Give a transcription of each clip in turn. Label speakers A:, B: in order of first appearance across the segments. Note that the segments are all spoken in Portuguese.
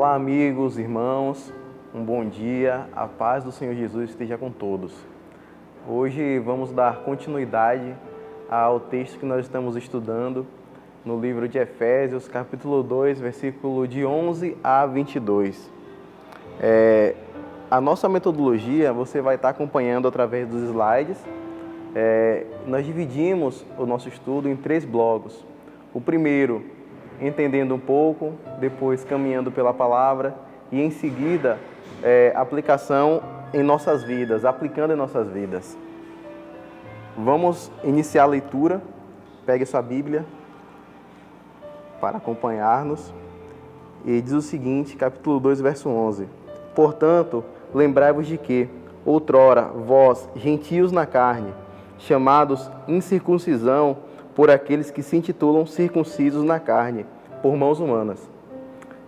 A: Olá, amigos, irmãos, um bom dia, a paz do Senhor Jesus esteja com todos. Hoje vamos dar continuidade ao texto que nós estamos estudando no livro de Efésios, capítulo 2, versículo de 11 a 22. A nossa metodologia você vai estar acompanhando através dos slides. Nós dividimos o nosso estudo em 3 blocos. O primeiro, entendendo um pouco, depois caminhando pela palavra e em seguida aplicação em nossas vidas, aplicando em nossas vidas. Vamos iniciar a leitura. Pegue sua Bíblia para acompanhar-nos. E diz o seguinte, capítulo 2, verso 11. Portanto, lembrai-vos de que, outrora, vós, gentios na carne, chamados incircuncisão por aqueles que se intitulam circuncisos na carne, por mãos humanas.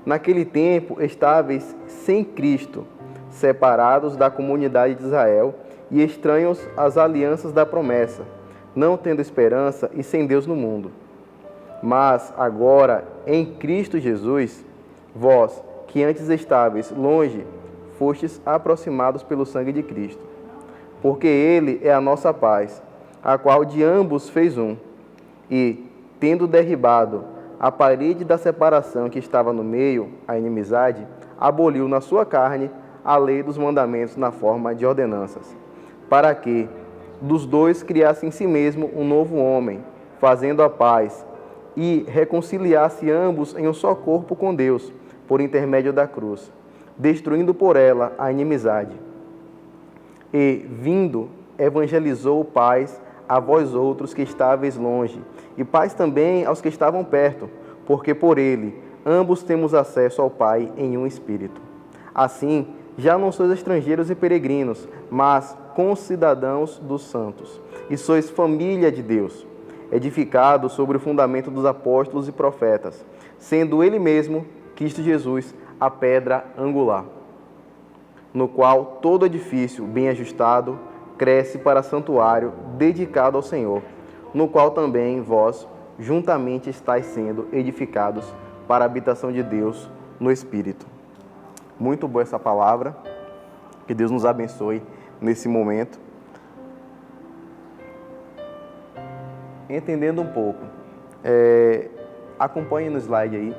A: Naquele tempo, estáveis sem Cristo, separados da comunidade de Israel e estranhos às alianças da promessa, não tendo esperança e sem Deus no mundo. Mas agora, em Cristo Jesus, vós, que antes estáveis longe, fostes aproximados pelo sangue de Cristo. Porque Ele é a nossa paz, a qual de ambos fez um, e, tendo derribado a parede da separação que estava no meio, a inimizade, aboliu na sua carne a lei dos mandamentos na forma de ordenanças, para que dos dois criasse em si mesmo um novo homem, fazendo a paz, e reconciliasse ambos em um só corpo com Deus, por intermédio da cruz, destruindo por ela a inimizade. E, vindo, evangelizou paz a vós outros que estáveis longe, e paz também aos que estavam perto, porque por ele ambos temos acesso ao Pai em um Espírito. Assim, já não sois estrangeiros e peregrinos, mas concidadãos dos santos, e sois família de Deus, edificados sobre o fundamento dos apóstolos e profetas, sendo ele mesmo, Cristo Jesus, a pedra angular, no qual todo edifício bem ajustado cresce para santuário dedicado ao Senhor, no qual também vós juntamente estáis sendo edificados para a habitação de Deus no Espírito. Muito boa essa palavra, que Deus nos abençoe nesse momento. Entendendo um pouco, acompanhe no slide aí.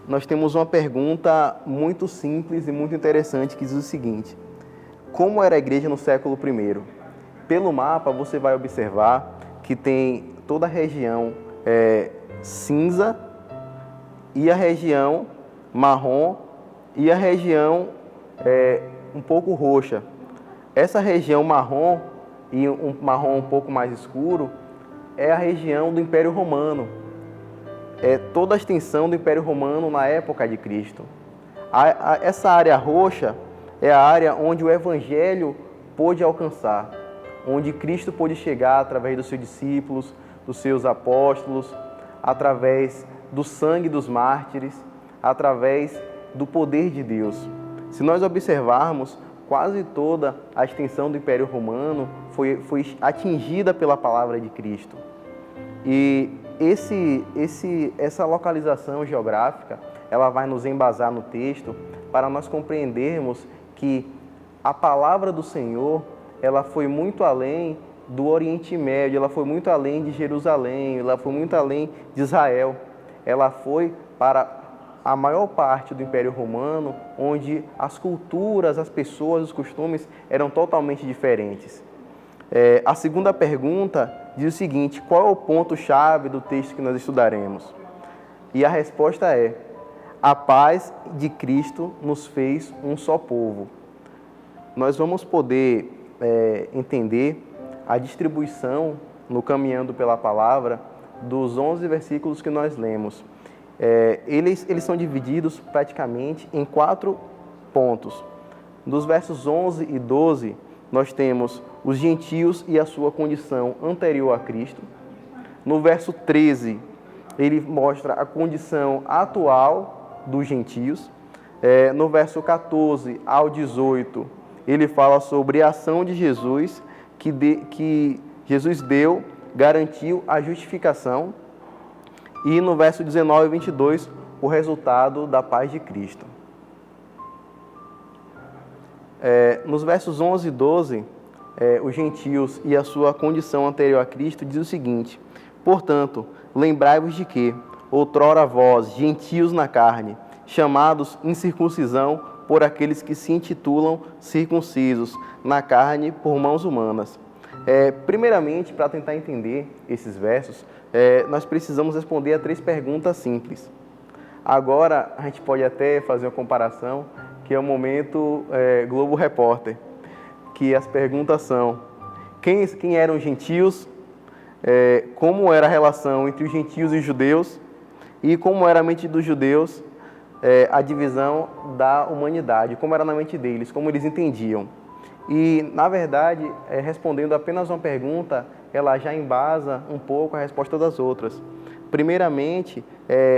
A: Nós temos uma pergunta muito simples e muito interessante que diz o seguinte: como era a igreja no século I? Pelo mapa você vai observar que tem toda a região cinza e a região marrom e a região um pouco roxa. Essa região marrom e um marrom um pouco mais escuro é a região do Império Romano. É toda a extensão do Império Romano na época de Cristo. Essa área roxa é a área onde o Evangelho pôde alcançar, onde Cristo pôde chegar através dos seus discípulos, dos seus apóstolos, através do sangue dos mártires, através do poder de Deus. Se nós observarmos, quase toda a extensão do Império Romano foi atingida pela palavra de Cristo. E essa localização geográfica, ela vai nos embasar no texto para nós compreendermos que a palavra do Senhor, ela foi muito além do Oriente Médio, ela foi muito além de Jerusalém, ela foi muito além de Israel. Ela foi para a maior parte do Império Romano, onde as culturas, as pessoas, os costumes eram totalmente diferentes. A segunda pergunta diz o seguinte: qual é o ponto-chave do texto que nós estudaremos? E a resposta é: a paz de Cristo nos fez um só povo. Nós vamos poder entender a distribuição, no Caminhando pela Palavra, dos 11 versículos que nós lemos. Eles são divididos praticamente em 4 pontos. Dos versos 11 e 12, nós temos os gentios e a sua condição anterior a Cristo. No verso 13, ele mostra a condição atual dos gentios. No verso 14 ao 18, ele fala sobre a ação de Jesus, que Jesus deu, garantiu a justificação. E no verso 19 e 22, o resultado da paz de Cristo. Nos versos 11 e 12, os gentios e a sua condição anterior a Cristo diz o seguinte: portanto, lembrai-vos de que, outrora vós, gentios na carne, chamados incircuncisão por aqueles que se intitulam circuncisos na carne por mãos humanas. Primeiramente, para tentar entender esses versos, nós precisamos responder a 3 perguntas simples. Agora, a gente pode até fazer uma comparação, que é o momento Globo Repórter, que as perguntas são: quem eram os gentios, como era a relação entre os gentios e os judeus, e como era a mente dos judeus, a divisão da humanidade, como era na mente deles, como eles entendiam. E, na verdade, respondendo apenas uma pergunta, ela já embasa um pouco a resposta das outras. Primeiramente,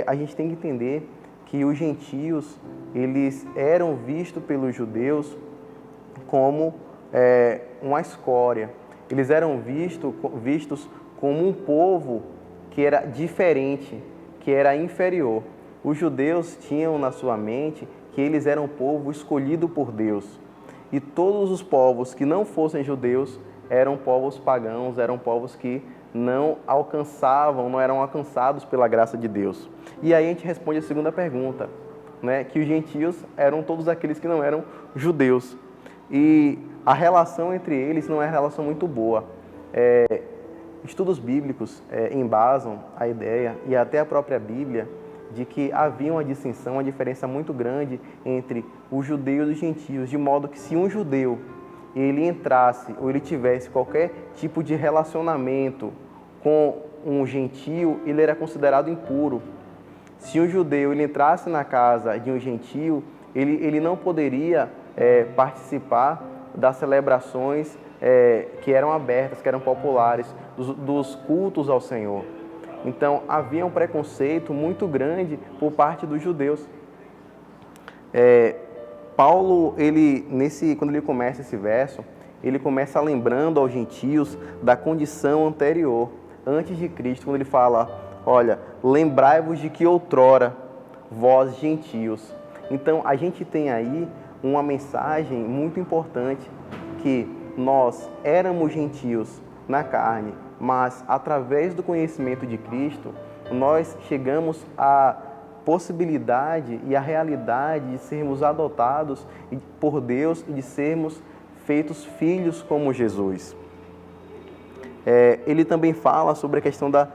A: a gente tem que entender que os gentios, eles eram vistos pelos judeus como uma escória. Eles eram vistos como um povo que era diferente, que era inferior. Os judeus tinham na sua mente que eles eram um povo escolhido por Deus. E todos os povos que não fossem judeus eram povos pagãos, eram povos que não eram alcançados pela graça de Deus. E aí a gente responde a segunda pergunta, né, que os gentios eram todos aqueles que não eram judeus. E a relação entre eles não é uma relação muito boa. Estudos bíblicos embasam a ideia, e até a própria Bíblia, de que havia uma distinção, uma diferença muito grande entre os judeus e os gentios, de modo que se um judeu ele entrasse ou ele tivesse qualquer tipo de relacionamento com um gentio, ele era considerado impuro. Se um judeu ele entrasse na casa de um gentio, ele não poderia participar das celebrações que eram abertas, que eram populares, dos cultos ao Senhor. Então, havia um preconceito muito grande por parte dos judeus. Paulo, quando ele começa esse verso, ele começa lembrando aos gentios da condição anterior, antes de Cristo, quando ele fala: olha, lembrai-vos de que outrora, vós gentios. Então, a gente tem aí uma mensagem muito importante, que nós éramos gentios na carne, mas através do conhecimento de Cristo, nós chegamos à possibilidade e à realidade de sermos adotados por Deus e de sermos feitos filhos como Jesus. Ele também fala sobre a questão da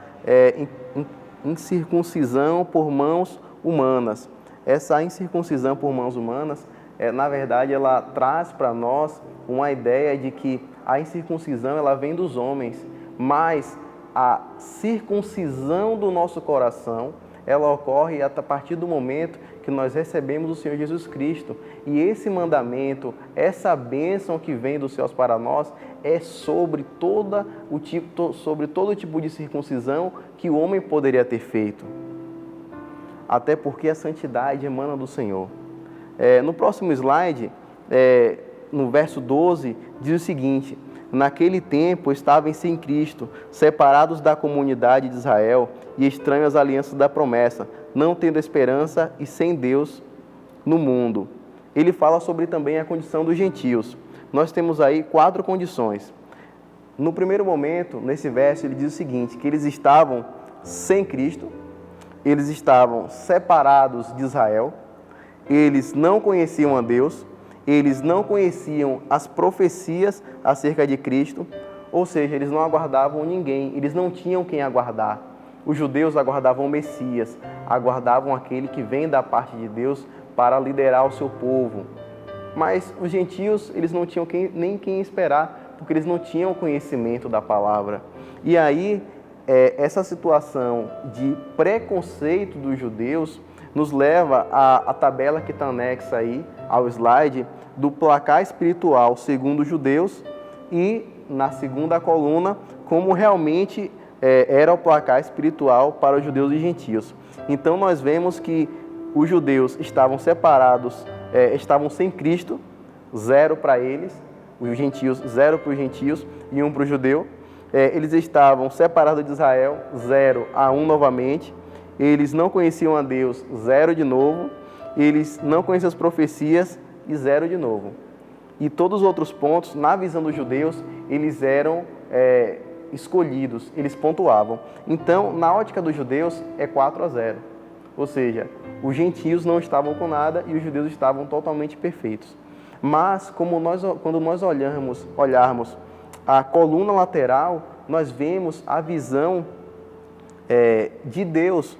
A: incircuncisão por mãos humanas. Essa incircuncisão por mãos humanas, na verdade, ela traz para nós uma ideia de que a incircuncisão ela vem dos homens, mas a circuncisão do nosso coração, ela ocorre a partir do momento que nós recebemos o Senhor Jesus Cristo. E esse mandamento, essa bênção que vem dos céus para nós, é sobre todo tipo de circuncisão que o homem poderia ter feito. Até porque a santidade emana do Senhor. No próximo slide, no verso 12, diz o seguinte: naquele tempo estavam sem Cristo, separados da comunidade de Israel e estranhos às alianças da promessa, não tendo esperança e sem Deus no mundo. Ele fala sobre também a condição dos gentios. Nós temos aí 4 condições. No primeiro momento, nesse verso, ele diz o seguinte, que eles estavam sem Cristo, eles estavam separados de Israel, eles não conheciam a Deus, eles não conheciam as profecias acerca de Cristo, ou seja, eles não aguardavam ninguém, eles não tinham quem aguardar. Os judeus aguardavam o Messias, aguardavam aquele que vem da parte de Deus para liderar o seu povo. Mas os gentios, eles não tinham nem quem esperar, porque eles não tinham conhecimento da palavra. E aí, essa situação de preconceito dos judeus nos leva à tabela que está anexa aí ao slide do placar espiritual segundo os judeus e na segunda coluna como realmente era o placar espiritual para os judeus e gentios. Então nós vemos que os judeus estavam separados, estavam sem Cristo, 0 para eles, os gentios 0 para os gentios e 1 para o judeu. Eles estavam separados de Israel, 0 a 1 novamente, eles não conheciam a Deus, 0 de novo, eles não conheciam as profecias e 0 de novo. E todos os outros pontos, na visão dos judeus, eles eram escolhidos, eles pontuavam. Então, na ótica dos judeus, é 4-0. Ou seja, os gentios não estavam com nada e os judeus estavam totalmente perfeitos. Mas, quando nós olharmos a coluna lateral, nós vemos a visão de Deus,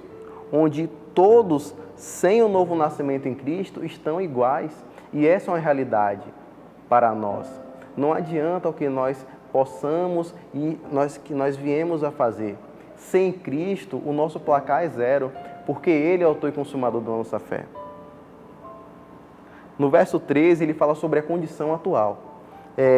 A: onde todos, sem o novo nascimento em Cristo, estão iguais. E essa é uma realidade para nós. Não adianta o que nós possamos e que nós viemos a fazer. Sem Cristo, o nosso placar é 0, porque Ele é o autor e consumador da nossa fé. No verso 13, ele fala sobre a condição atual.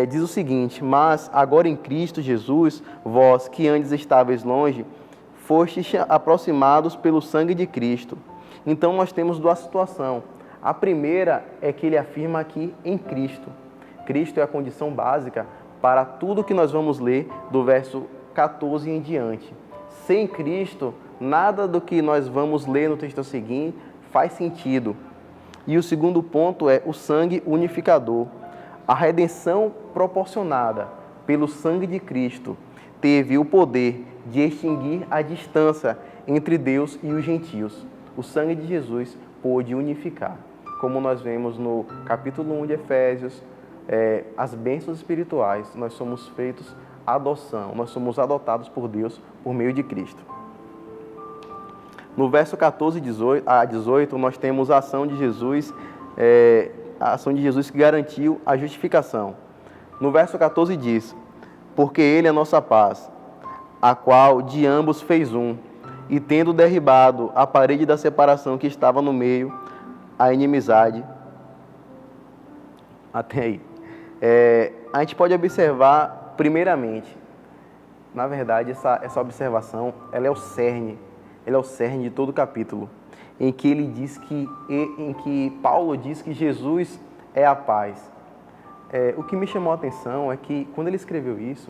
A: Diz o seguinte: mas agora em Cristo Jesus, vós que antes estáveis longe, fostes aproximados pelo sangue de Cristo. Então nós temos duas situações. A primeira é que ele afirma aqui em Cristo. Cristo é a condição básica para tudo que nós vamos ler do verso 14 em diante. Sem Cristo, nada do que nós vamos ler no texto seguinte faz sentido. E o segundo ponto é o sangue unificador. A redenção proporcionada pelo sangue de Cristo teve o poder de extinguir a distância entre Deus e os gentios. O sangue de Jesus pôde unificar. Como nós vemos no capítulo 1 de Efésios, as bênçãos espirituais, nós somos feitos adoção, nós somos adotados por Deus por meio de Cristo. No verso 14 a 18, nós temos a ação de Jesus, que garantiu a justificação. No verso 14 diz: porque Ele é a nossa paz, a qual de ambos fez um, e tendo derribado a parede da separação que estava no meio, a inimizade. Até aí. A gente pode observar, primeiramente, na verdade, essa observação, ela é o cerne de todo o capítulo, em que Paulo diz que Jesus é a paz. O que me chamou a atenção é que, quando ele escreveu isso,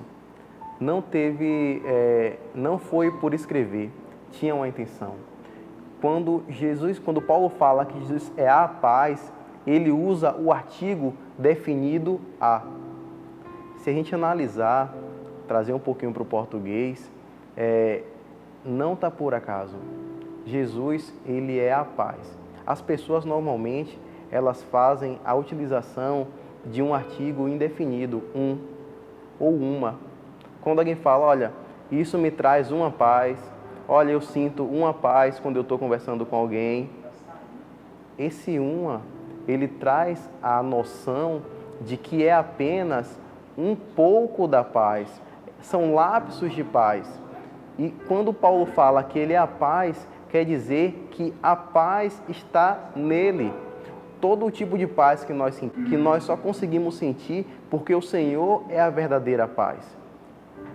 A: não foi por escrever, tinha uma intenção. Quando Paulo fala que Jesus é a paz, ele usa o artigo definido a. Se a gente analisar, trazer um pouquinho para o português, não está por acaso. Jesus, ele é a paz. As pessoas normalmente, elas fazem a utilização de um artigo indefinido, um ou uma. Quando alguém fala, olha, isso me traz uma paz, olha, eu sinto uma paz quando eu estou conversando com alguém. Esse uma, ele traz a noção de que é apenas um pouco da paz. São lapsos de paz. E quando Paulo fala que ele é a paz, quer dizer que a paz está nele. Todo o tipo de paz que nós só conseguimos sentir porque o Senhor é a verdadeira paz.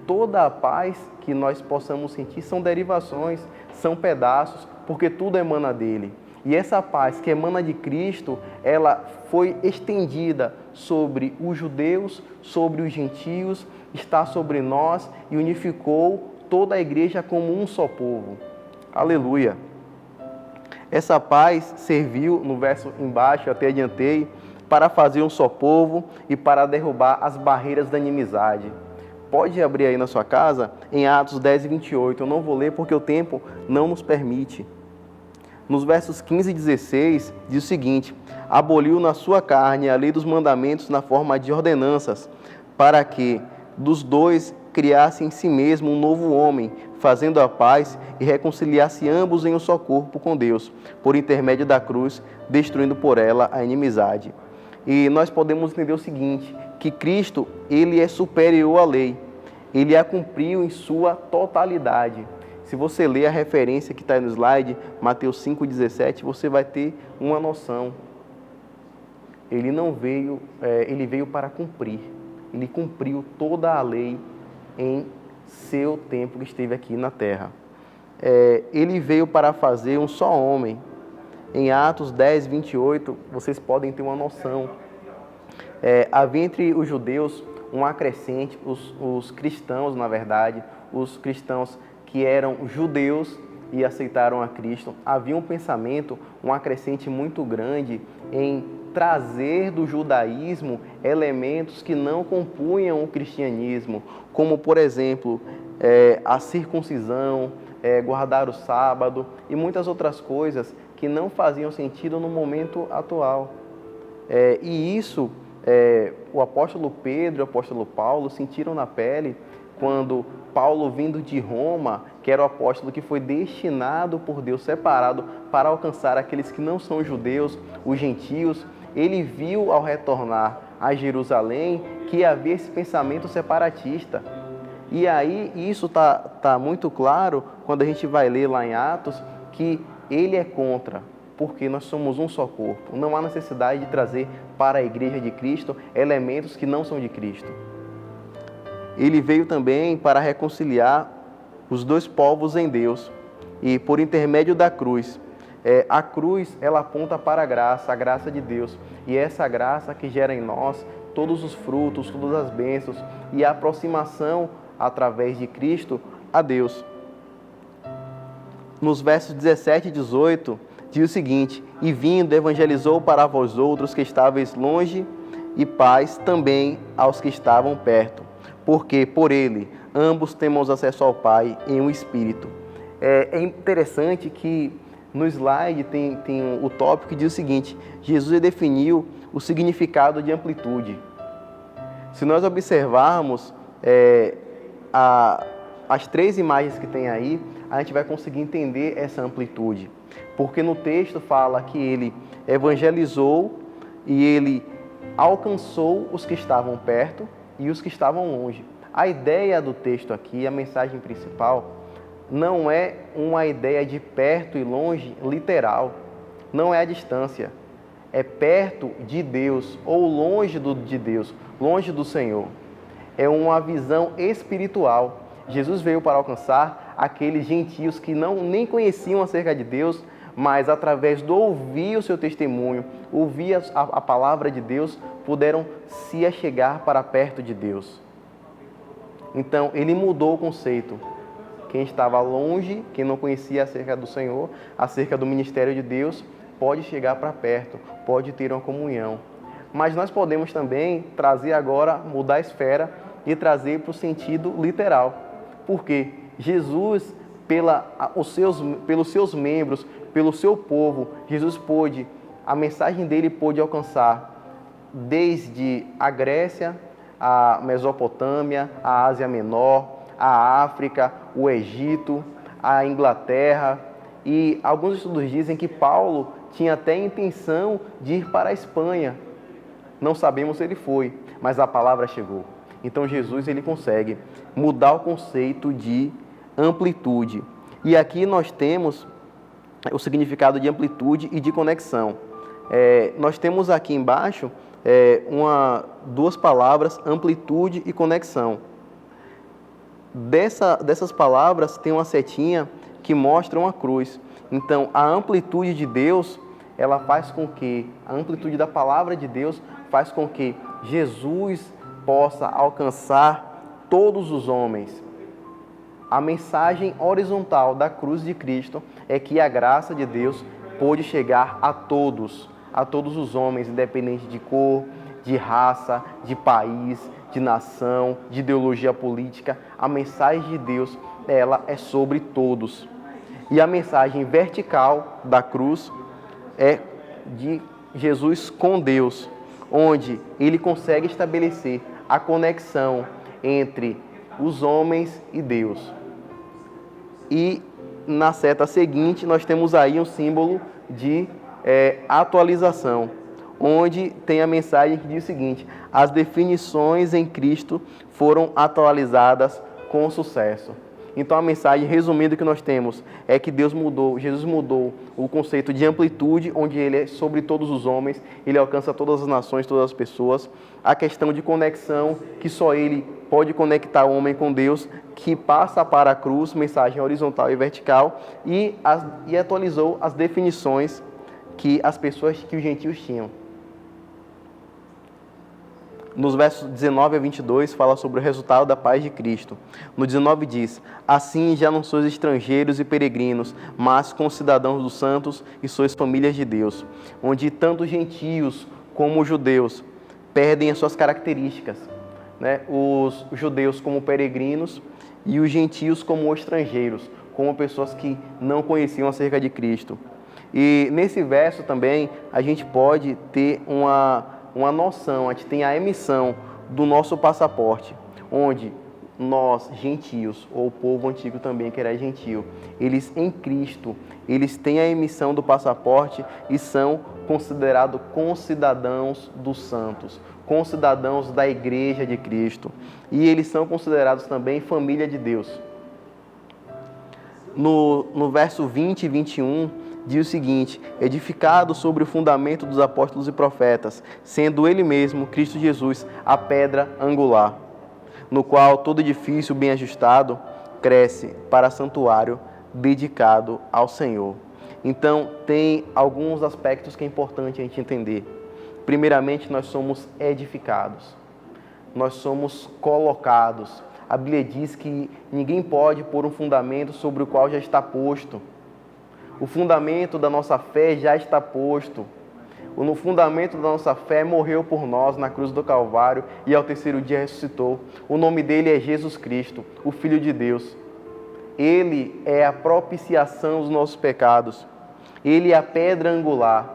A: Toda a paz que nós possamos sentir são derivações, são pedaços, porque tudo emana dele. E essa paz que emana de Cristo, ela foi estendida sobre os judeus, sobre os gentios, está sobre nós e unificou toda a igreja como um só povo. Aleluia! Essa paz serviu, no verso embaixo, até adiantei, para fazer um só povo e para derrubar as barreiras da inimizade. Pode abrir aí na sua casa, em Atos 10 e 28. Eu não vou ler porque o tempo não nos permite. Nos versos 15 e 16, diz o seguinte: aboliu na sua carne a lei dos mandamentos na forma de ordenanças, para que dos dois criasse em si mesmo um novo homem, fazendo a paz e reconciliasse ambos em um só corpo com Deus, por intermédio da cruz, destruindo por ela a inimizade. E nós podemos entender o seguinte, que Cristo, ele é superior à lei, ele a cumpriu em sua totalidade. Se você ler a referência que está aí no slide, Mateus 5,17, você vai ter uma noção. Ele veio para cumprir. Ele cumpriu toda a lei em seu tempo que esteve aqui na terra. Ele veio para fazer um só homem. Em Atos 10, 28, vocês podem ter uma noção. Havia entre os judeus um acrescente, os cristãos, na verdade, os cristãos que eram judeus e aceitaram a Cristo, havia um pensamento, um acrescente muito grande em trazer do judaísmo elementos que não compunham o cristianismo, como, por exemplo, a circuncisão, guardar o sábado e muitas outras coisas que não faziam sentido no momento atual. E isso, o apóstolo Pedro e o apóstolo Paulo sentiram na pele quando Paulo, vindo de Roma, que era o apóstolo que foi destinado por Deus, separado para alcançar aqueles que não são judeus, os gentios, ele viu ao retornar a Jerusalém que havia esse pensamento separatista. E aí isso tá muito claro quando a gente vai ler lá em Atos que ele é contra, porque nós somos um só corpo. Não há necessidade de trazer para a igreja de Cristo elementos que não são de Cristo. Ele veio também para reconciliar os dois povos em Deus e por intermédio da cruz. A cruz, ela aponta para a graça de Deus. E é essa graça que gera em nós todos os frutos, todas as bênçãos e a aproximação através de Cristo a Deus. Nos versos 17 e 18, diz o seguinte: e vindo, evangelizou para vós outros que estáveis longe, e paz também aos que estavam perto, porque por ele ambos temos acesso ao Pai em um Espírito. É interessante que no slide tem o tópico que diz o seguinte: Jesus definiu o significado de amplitude. Se nós observarmos as três imagens que tem aí, a gente vai conseguir entender essa amplitude. Porque no texto fala que ele evangelizou e ele alcançou os que estavam perto e os que estavam longe. A ideia do texto aqui, a mensagem principal, não é uma ideia de perto e longe literal. Não é a distância. É perto de Deus ou longe de Deus, longe do Senhor. É uma visão espiritual. Jesus veio para alcançar aqueles gentios que nem conheciam acerca de Deus, mas através do ouvir o seu testemunho, ouvir a palavra de Deus, puderam se achegar para perto de Deus. Então, ele mudou o conceito. Quem estava longe, quem não conhecia acerca do Senhor, acerca do ministério de Deus, pode chegar para perto, pode ter uma comunhão. Mas nós podemos também trazer agora, mudar a esfera e trazer para o sentido literal. Porque Jesus, pelos seus membros, pelo seu povo, Jesus a mensagem dele pôde alcançar desde a Grécia, a Mesopotâmia, a Ásia Menor, a África, o Egito, a Inglaterra. E alguns estudos dizem que Paulo tinha até a intenção de ir para a Espanha. Não sabemos se ele foi, mas a palavra chegou. Então Jesus ele consegue mudar o conceito de amplitude. E aqui nós temos o significado de amplitude e de conexão. Nós temos aqui embaixo duas palavras, amplitude e conexão. Dessas palavras tem uma setinha que mostra uma cruz. Então a amplitude de Deus, ela faz com que, a amplitude da palavra de Deus faz com que Jesus possa alcançar todos os homens. A mensagem horizontal da cruz de Cristo é que a graça de Deus pôde chegar a todos os homens, independente de cor, de raça, de país, de nação, de ideologia política. A mensagem de Deus, ela é sobre todos. E a mensagem vertical da cruz é de Jesus com Deus, onde ele consegue estabelecer a conexão entre os homens e Deus. E na seta seguinte nós temos aí um símbolo de atualização, onde tem a mensagem que diz o seguinte: as definições em Cristo foram atualizadas com sucesso. Então a mensagem, resumindo, que nós temos é que Jesus mudou o conceito de amplitude, onde ele é sobre todos os homens, ele alcança todas as nações, todas as pessoas. A questão de conexão, que só ele pode conectar o homem com Deus, que passa para a cruz, mensagem horizontal e vertical, e atualizou as definições que os gentios tinham. Nos versos 19 a 22, fala sobre o resultado da paz de Cristo. No 19 diz: assim já não sois estrangeiros e peregrinos, mas concidadãos dos santos e sois famílias de Deus, onde tanto gentios como judeus perdem as suas características, né? Os judeus como peregrinos e os gentios como estrangeiros, como pessoas que não conheciam acerca de Cristo. E nesse verso também a gente pode ter uma noção, a gente tem a emissão do nosso passaporte, onde nós, gentios, ou o povo antigo também, que era gentio, eles em Cristo, eles têm a emissão do passaporte e são considerados concidadãos dos santos, concidadãos da Igreja de Cristo. E eles são considerados também família de Deus. No verso 20 e 21, diz o seguinte: edificado sobre o fundamento dos apóstolos e profetas, sendo ele mesmo, Cristo Jesus, a pedra angular, no qual todo edifício bem ajustado cresce para santuário dedicado ao Senhor. Então, tem alguns aspectos que é importante a gente entender. Primeiramente, nós somos edificados, nós somos colocados. A Bíblia diz que ninguém pode pôr um fundamento sobre o qual já está posto. O fundamento da nossa fé já está posto. O fundamento da nossa fé morreu por nós na cruz do Calvário e ao terceiro dia ressuscitou. O nome dele é Jesus Cristo, o Filho de Deus. Ele é a propiciação dos nossos pecados. Ele é a pedra angular.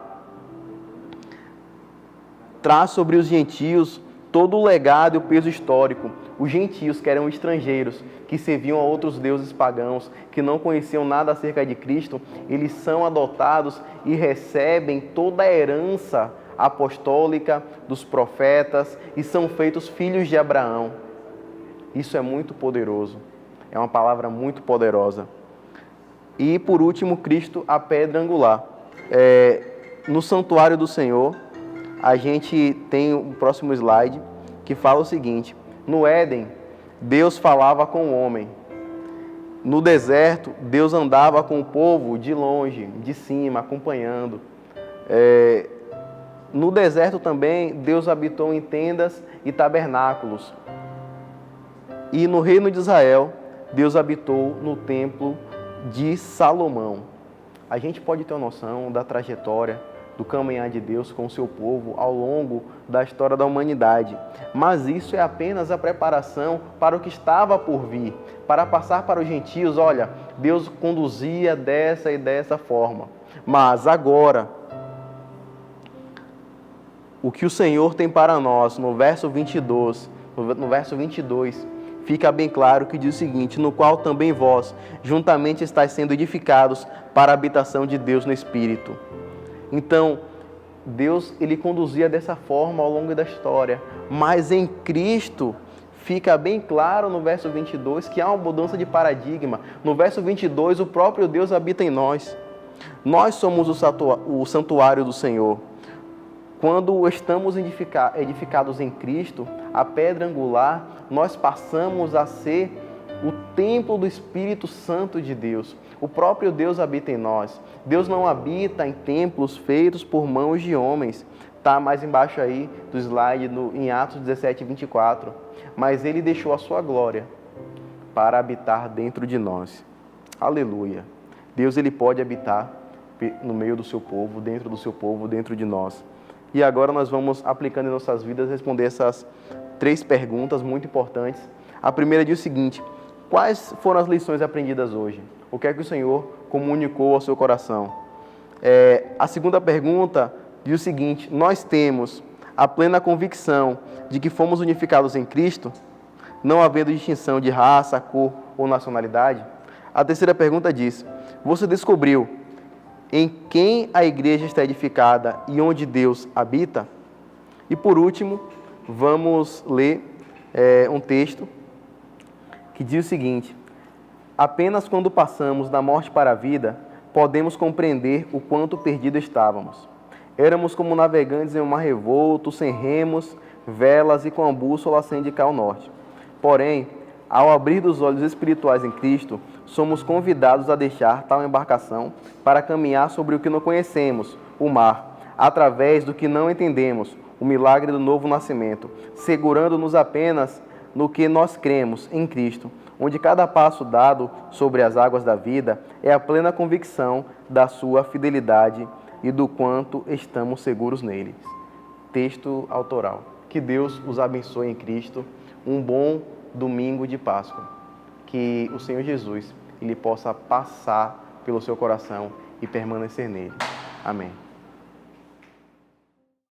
A: Traz sobre os gentios todo o legado e o peso histórico. Os gentios, que eram estrangeiros, que serviam a outros deuses pagãos, que não conheciam nada acerca de Cristo, eles são adotados e recebem toda a herança apostólica dos profetas e são feitos filhos de Abraão. Isso é muito poderoso. É uma palavra muito poderosa. E, por último, Cristo, a pedra angular. No santuário do Senhor, a gente tem o próximo slide, que fala o seguinte: no Éden, Deus falava com o homem. No deserto, Deus andava com o povo de longe, de cima, acompanhando. No deserto também, Deus habitou em tendas e tabernáculos. E no reino de Israel, Deus habitou no templo de Salomão. A gente pode ter uma noção da trajetória do caminhar de Deus com o seu povo ao longo da história da humanidade. Mas isso é apenas a preparação para o que estava por vir, para passar para os gentios. Olha, Deus conduzia dessa e dessa forma. Mas agora, o que o Senhor tem para nós, no verso 22, fica bem claro que diz o seguinte: no qual também vós, juntamente estáis sendo edificados para a habitação de Deus no Espírito. Então, Deus, ele conduzia dessa forma ao longo da história, mas em Cristo fica bem claro no verso 22 que há uma mudança de paradigma. No verso 22, o próprio Deus habita em nós. Nós somos o santuário do Senhor. Quando estamos edificados em Cristo, a pedra angular, nós passamos a ser o templo do Espírito Santo de Deus. O próprio Deus habita em nós. Deus não habita em templos feitos por mãos de homens. Está mais embaixo aí do slide, em Atos 17, 24. Mas Ele deixou a sua glória para habitar dentro de nós. Aleluia. Deus, Ele pode habitar no meio do seu povo, dentro do seu povo, dentro de nós. E agora nós vamos, aplicando em nossas vidas, responder essas 3 perguntas muito importantes. A primeira diz o seguinte: quais foram as lições aprendidas hoje? O que é que o Senhor comunicou ao seu coração? A segunda pergunta diz o seguinte: nós temos a plena convicção de que fomos unificados em Cristo, não havendo distinção de raça, cor ou nacionalidade? A terceira pergunta diz: você descobriu em quem a igreja está edificada e onde Deus habita? E por último, vamos ler um texto que diz o seguinte: apenas quando passamos da morte para a vida, podemos compreender o quanto perdido estávamos. Éramos como navegantes em um mar revolto, sem remos, velas e com a bússola sem indicar o norte. Porém, ao abrir dos olhos espirituais em Cristo, somos convidados a deixar tal embarcação para caminhar sobre o que não conhecemos, o mar, através do que não entendemos, o milagre do novo nascimento, segurando-nos apenas no que nós cremos em Cristo, onde cada passo dado sobre as águas da vida é a plena convicção da sua fidelidade e do quanto estamos seguros nele. Texto autoral. Que Deus os abençoe em Cristo. Um bom domingo de Páscoa. Que o Senhor Jesus ele possa passar pelo seu coração e permanecer nele. Amém.